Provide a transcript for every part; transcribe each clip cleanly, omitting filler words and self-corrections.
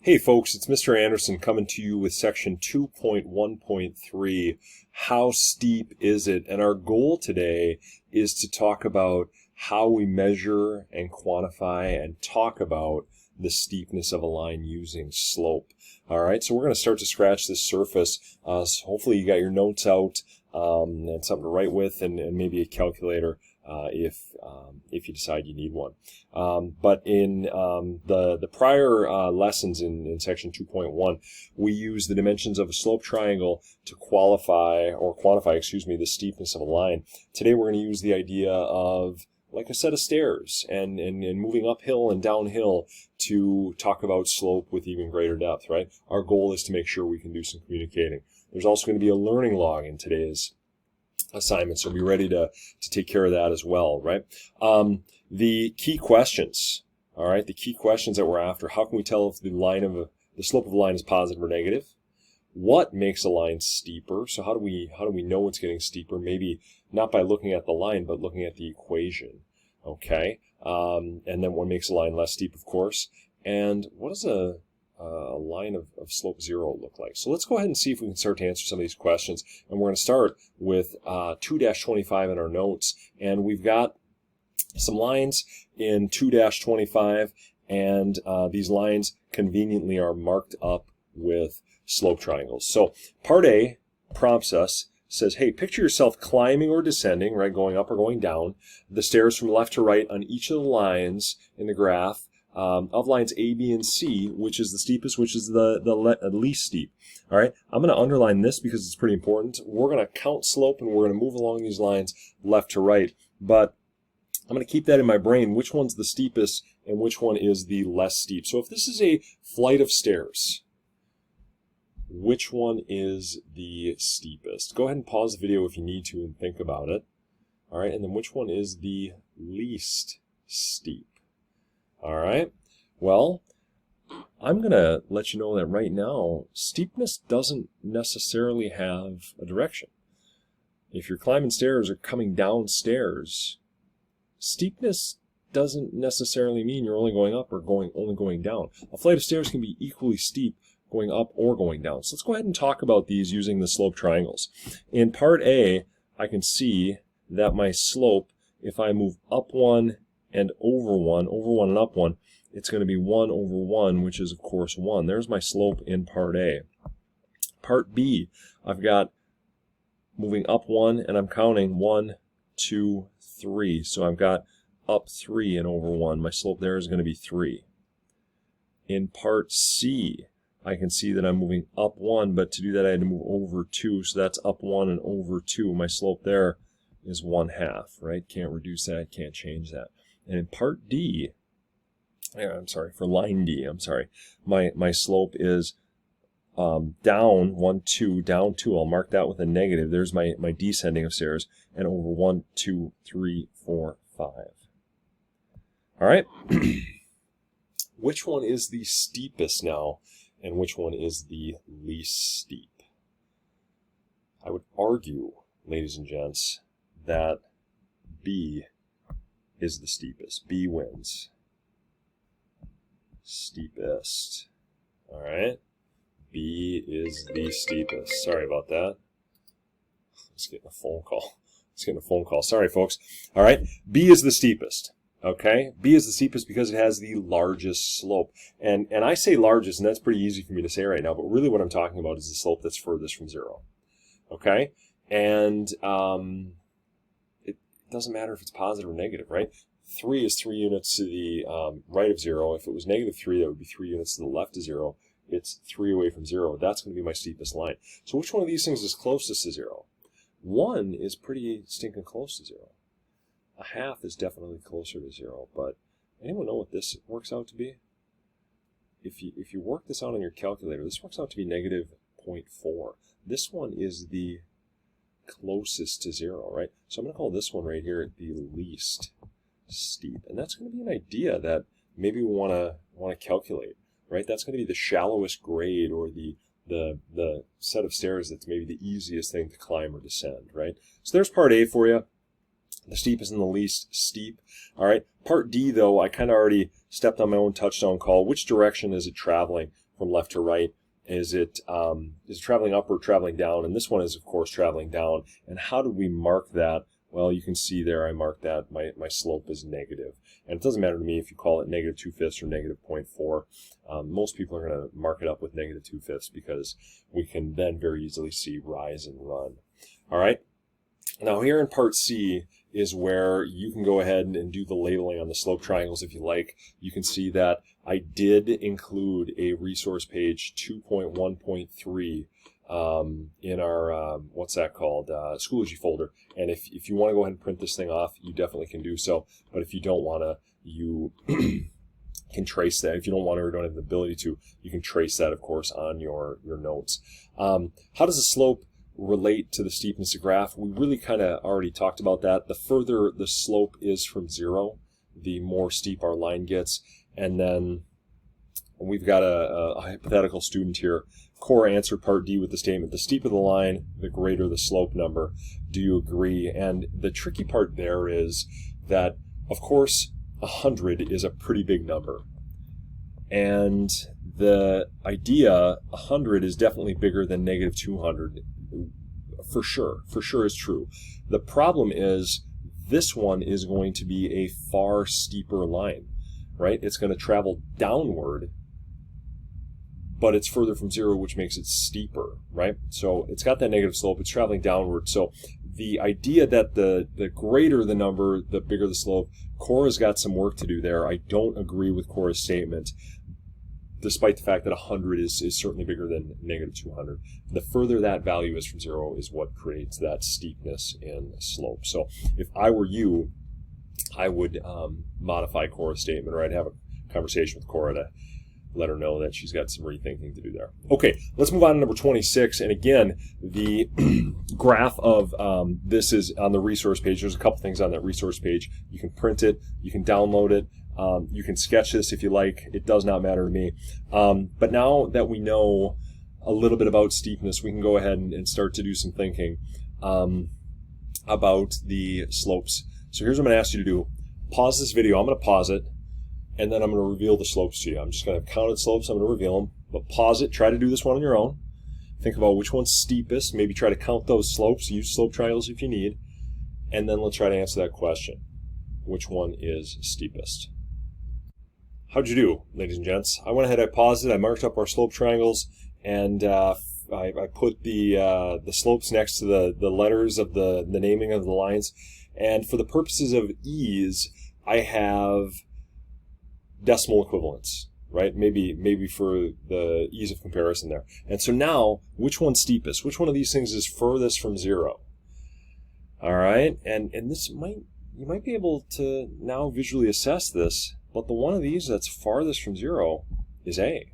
Hey folks, it's Mr. Anderson coming to you with section 2.1.3, how steep is it? And our goal today is to talk about how we measure and quantify and talk about the steepness of a line using slope. All right, so we're going to start to scratch this surface. So hopefully you got your notes out and something to write with and maybe a calculator if you decide you need one. But in the prior lessons in section 2.1, we use the dimensions of a slope triangle to quantify the steepness of a line. Today we're going to use the idea of like a set of stairs and moving uphill and downhill to talk about slope with even greater depth, right? Our goal is to make sure we can do some communicating. There's also going to be a learning log in today's assignment, so be ready to take care of that as well, right? The key questions, all right, the key questions that we're after: how can we tell if the slope of a line is positive or negative? What makes a line steeper? So how do we know it's getting steeper? Maybe not by looking at the line, but looking at the equation, okay? And then what makes a line less steep, of course? And what does a line of slope 0 look like? So let's go ahead and see if we can start to answer some of these questions. And we're going to start with 2-25 in our notes. And we've got some lines in 2-25, and these lines conveniently are marked up with slope triangles. So part A prompts us, says, hey, picture yourself climbing or descending, right, going up or going down, the stairs from left to right on each of the lines in the graph of lines A, B, and C, which is the steepest, which is the least steep. All right, I'm going to underline this because it's pretty important. We're going to count slope and we're going to move along these lines left to right, but I'm going to keep that in my brain, which one's the steepest and which one is the less steep. So if this is a flight of stairs, which one is the steepest? Go ahead and pause the video if you need to and think about it. All right, and then which one is the least steep? All right, well, I'm going to let you know that right now, steepness doesn't necessarily have a direction. If you're climbing stairs or coming down stairs, steepness doesn't necessarily mean you're only going up or only going down. A flight of stairs can be equally steep going up or going down. So let's go ahead and talk about these using the slope triangles. In part A, I can see that my slope, if I move up one and over one and up one, it's going to be 1 over 1, which is of course 1. There's my slope in part A. Part B, I've got moving up 1 and I'm counting 1, 2, 3. So I've got up 3 and over 1. My slope there is going to be 3. In part C, I can see that I'm moving up 1, but to do that I had to move over 2, so that's up 1 and over 2. My slope there is 1/2, right? Can't reduce that, can't change that. And in part D, for line D, my slope is down 1, 2, down 2. I'll mark that with a negative. There's my descending of stairs, and over 1, 2, 3, 4, 5. All right. Which one is the steepest now? And which one is the least steep? I would argue, ladies and gents, that B is the steepest. B wins. Steepest. All right. B is the steepest. Sorry about that. Let's get a phone call. Sorry, folks. All right. B is the steepest. Okay, B is the steepest because it has the largest slope. And I say largest, and that's pretty easy for me to say right now, but really what I'm talking about is the slope that's furthest from 0. Okay? And it doesn't matter if it's positive or negative, right? 3 is 3 units to the right of 0. If it was negative 3, that would be 3 units to the left of 0. It's 3 away from 0. That's going to be my steepest line. So which one of these things is closest to 0? 1 is pretty stinking close to 0. 1/2 is definitely closer to 0, but anyone know what this works out to be? If you work this out on your calculator, this works out to be negative 0.4. This one is the closest to 0, right? So I'm going to call this one right here the least steep, and that's going to be an idea that maybe we want to calculate, right? That's going to be the shallowest grade or the set of stairs that's maybe the easiest thing to climb or descend, right? So there's part A for you. The steepest and the least steep. All right. Part D, though, I kind of already stepped on my own touchdown call. Which direction is it traveling from left to right? Is it traveling up or traveling down? And this one is, of course, traveling down. And how do we mark that? Well, you can see there I marked that my slope is negative. And it doesn't matter to me if you call it negative 2/5 or negative 0.4. Most people are going to mark it up with negative 2/5 because we can then very easily see rise and run. All right. Now here in part C is where you can go ahead and do the labeling on the slope triangles if you like. You can see that I did include a resource page 2.1.3 in our, what's that called, Schoology folder. And if you want to go ahead and print this thing off, you definitely can do so. But if you don't want to, you can trace that. If you don't want to or don't have the ability to, you can trace that, of course, on your notes. How does the slope relate to the steepness of graph? We really kind of already talked about that. The further the slope is from 0, the more steep our line gets. And then we've got a hypothetical student here. Cora answered part D with the statement, the steeper the line, the greater the slope number. Do you agree? And the tricky part there is that, of course, 100 is a pretty big number. And the idea, 100 is definitely bigger than negative 200. For sure is true. The problem is this one is going to be a far steeper line, right? It's going to travel downward, but it's further from 0, which makes it steeper, right? So it's got that negative slope, it's traveling downward. So the idea that the greater the number, the bigger the slope, Cora's got some work to do there. I don't agree with Cora's statement, despite the fact that 100 is certainly bigger than negative 200. The further that value is from 0 is what creates that steepness in slope. So if I were you, I would modify Cora's statement, or I'd have a conversation with Cora to let her know that she's got some rethinking to do there. Okay, let's move on to number 26. And again, the graph of this is on the resource page. There's a couple things on that resource page. You can print it, you can download it, you can sketch this if you like. It does not matter to me. But now that we know a little bit about steepness, we can go ahead and start to do some thinking about the slopes. So here's what I'm going to ask you to do. Pause this video. I'm going to pause it, and then I'm going to reveal the slopes to you. I'm just going to have counted slopes. I'm going to reveal them. But pause it. Try to do this one on your own. Think about which one's steepest. Maybe try to count those slopes. Use slope triangles if you need. And then let's try to answer that question. Which one is steepest? How'd you do, ladies and gents? I went ahead, I paused it, I marked up our slope triangles, and I put the slopes next to the letters of the naming of the lines. And for the purposes of ease, I have decimal equivalents, right? Maybe for the ease of comparison there. And so now, which one's steepest? Which one of these things is furthest from 0? All right, and this you might be able to now visually assess this. But the one of these that's farthest from 0 is A.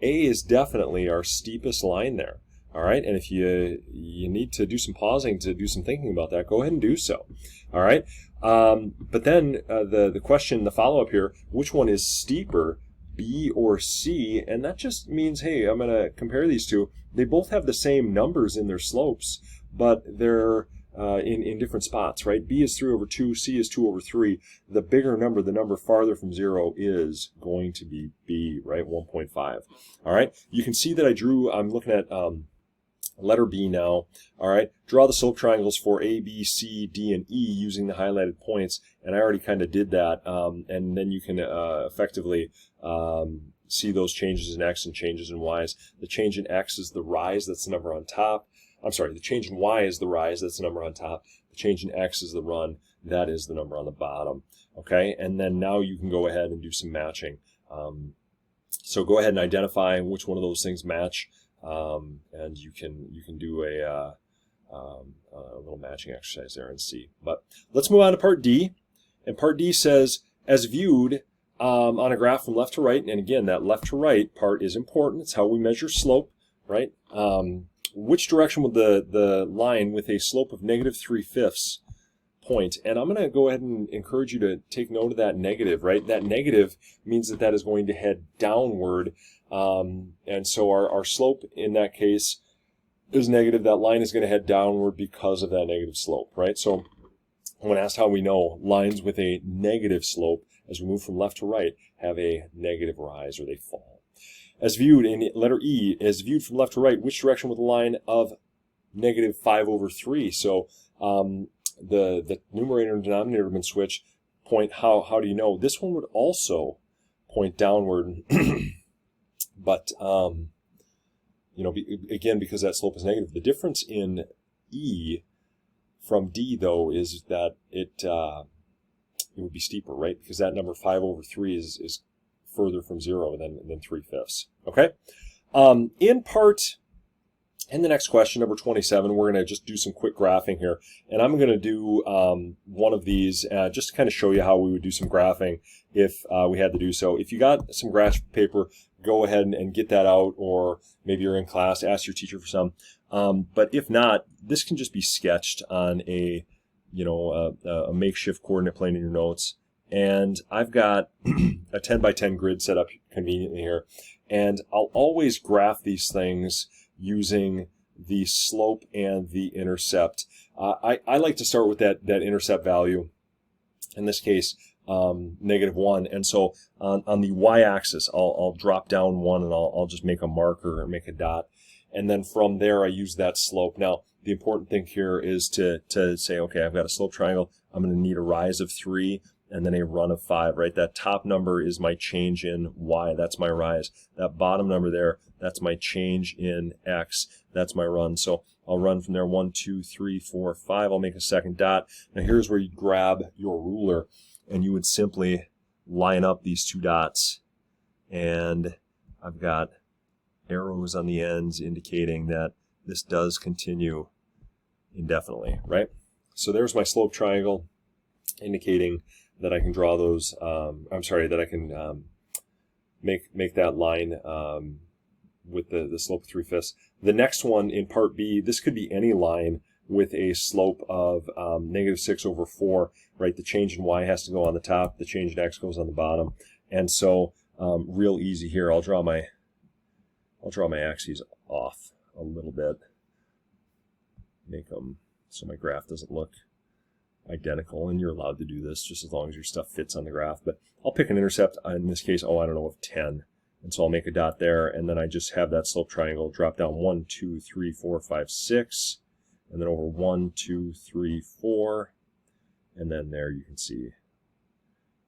A is definitely our steepest line there. All right, and if you need to do some pausing to do some thinking about that, go ahead and do so. All right, but then the question, the follow-up here, which one is steeper, B or C? And that just means, hey, I'm going to compare these two. They both have the same numbers in their slopes, but they're in different spots, right? B is 3/2, C is 2/3. The bigger number, the number farther from 0, is going to be B, right? 1.5. All right, you can see that I'm looking at letter B now. All right, draw the slope triangles for A, B, C, D, and E using the highlighted points, and I already kind of did that, and then you can effectively see those changes in X and changes in Y's. The change in X is the rise, that's the number on top. I'm sorry, the change in Y is the rise, that's the number on top. The change in X is the run, that is the number on the bottom. Okay, and then now you can go ahead and do some matching. So go ahead and identify which one of those things match, and you can do a little matching exercise there and see. But let's move on to part D. And part D says, as viewed on a graph from left to right, and again, that left to right part is important. It's how we measure slope, right? Which direction would the line with a slope of -3/5 point? And I'm going to go ahead and encourage you to take note of that negative, right? That negative means that is going to head downward. And so our slope in that case is negative. That line is going to head downward because of that negative slope, right? So when asked how we know lines with a negative slope as we move from left to right have a negative rise, or they fall. as viewed in letter E, as viewed from left to right, which direction with a line of negative 5/3? So the numerator and denominator have been switched. Point, how do you know? This one would also point downward, but again, because that slope is negative. The difference in E from D, though, is that it would be steeper, right? Because that number 5/3 is further from 0 than 3/5. Okay? In the next question, number 27, we're going to just do some quick graphing here. And I'm going to do one of these just to kind of show you how we would do some graphing if we had to do so. If you got some graph paper, go ahead and get that out, or maybe you're in class, ask your teacher for some. But if not, this can just be sketched on a makeshift coordinate plane in your notes. And I've got a 10 by 10 grid set up conveniently here. And I'll always graph these things using the slope and the intercept. I like to start with that intercept value, in this case, -1. And so on the y-axis, I'll drop down 1 and I'll just make a marker or make a dot. And then from there, I use that slope. Now, the important thing here is to say, okay, I've got a slope triangle. I'm going to need a rise of 3 and then a run of 5, right? That top number is my change in y. That's my rise. That bottom number there, that's my change in x. That's my run. So I'll run from there 1, 2, 3, 4, 5. I'll make a second dot. Now here's where you grab your ruler and you would simply line up these two dots. And I've got arrows on the ends indicating that this does continue indefinitely, right? So there's my slope triangle indicating that I can draw those, that I can make that line with the slope of 3/5. The next one in part B, this could be any line with a slope of -6/4, right? The change in y has to go on the top, the change in x goes on the bottom. And so real easy here, I'll draw my axes off a little bit, make them so my graph doesn't look identical, and you're allowed to do this just as long as your stuff fits on the graph. But I'll pick an intercept, in this case, of 10. And so I'll make a dot there, and then I just have that slope triangle drop down 1, 2, 3, 4, 5, 6, and then over 1, 2, 3, 4, and then there you can see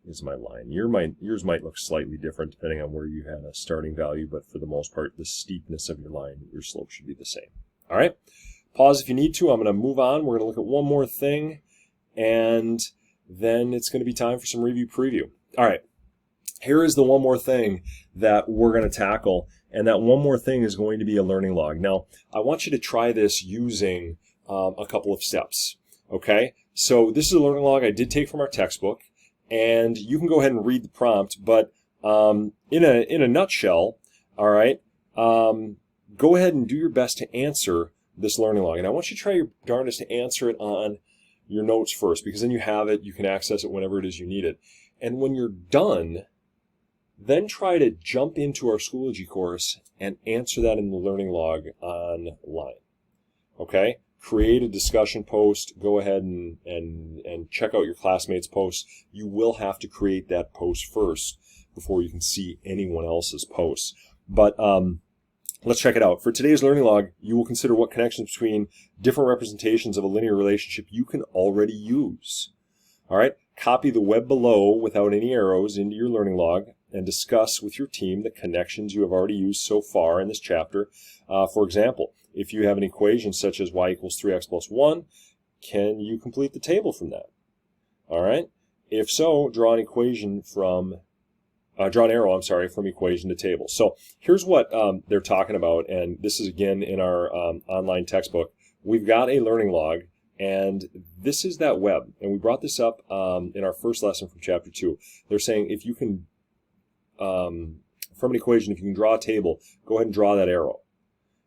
is my line. Yours might look slightly different depending on where you had a starting value, but for the most part, the steepness of your line, your slope should be the same. All right? Pause if you need to. I'm going to move on. We're going to look at one more thing, and then it's going to be time for some review preview. All right. Here is the one more thing that we're going to tackle, and that one more thing is going to be a learning log. Now, I want you to try this using a couple of steps, okay? So this is a learning log I did take from our textbook, and you can go ahead and read the prompt, but in a nutshell, all right, go ahead and do your best to answer this learning log. And I want you to try your darndest to answer it on your notes first, because then you have it, you can access it whenever it is you need it. And when you're done, then try to jump into our Schoology course and answer that in the learning log online. Okay? Create a discussion post. Go ahead and check out your classmates' posts. You will have to create that post first before you can see anyone else's posts. But let's check it out. For today's learning log, you will consider what connections between different representations of a linear relationship you can already use. All right? Copy the web below without any arrows into your learning log and discuss with your team the connections you have already used so far in this chapter. For example, if you have an equation such as y equals 3x plus 1, can you complete the table from that? All right? If so, draw an arrow from equation to table. So here's what they're talking about, and this is again in our online textbook. We've got a learning log, and this is that web. And we brought this up in our first lesson from chapter 2. They're saying if you can, from an equation, if you can draw a table, go ahead and draw that arrow.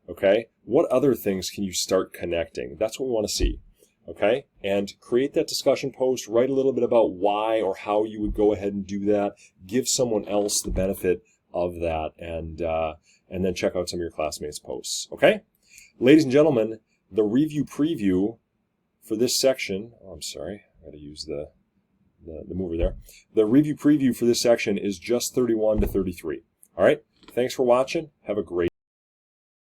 Okay? What other things can you start connecting? That's what we want to see. Okay? And create that discussion post, write a little bit about why or how you would go ahead and do that. Give someone else the benefit of that, and then check out some of your classmates' posts. Okay? Ladies and gentlemen, the review preview for this section, I'm sorry, I got to use the mover there. The review preview for this section is just 31 to 33. All right. Thanks for watching. Have a great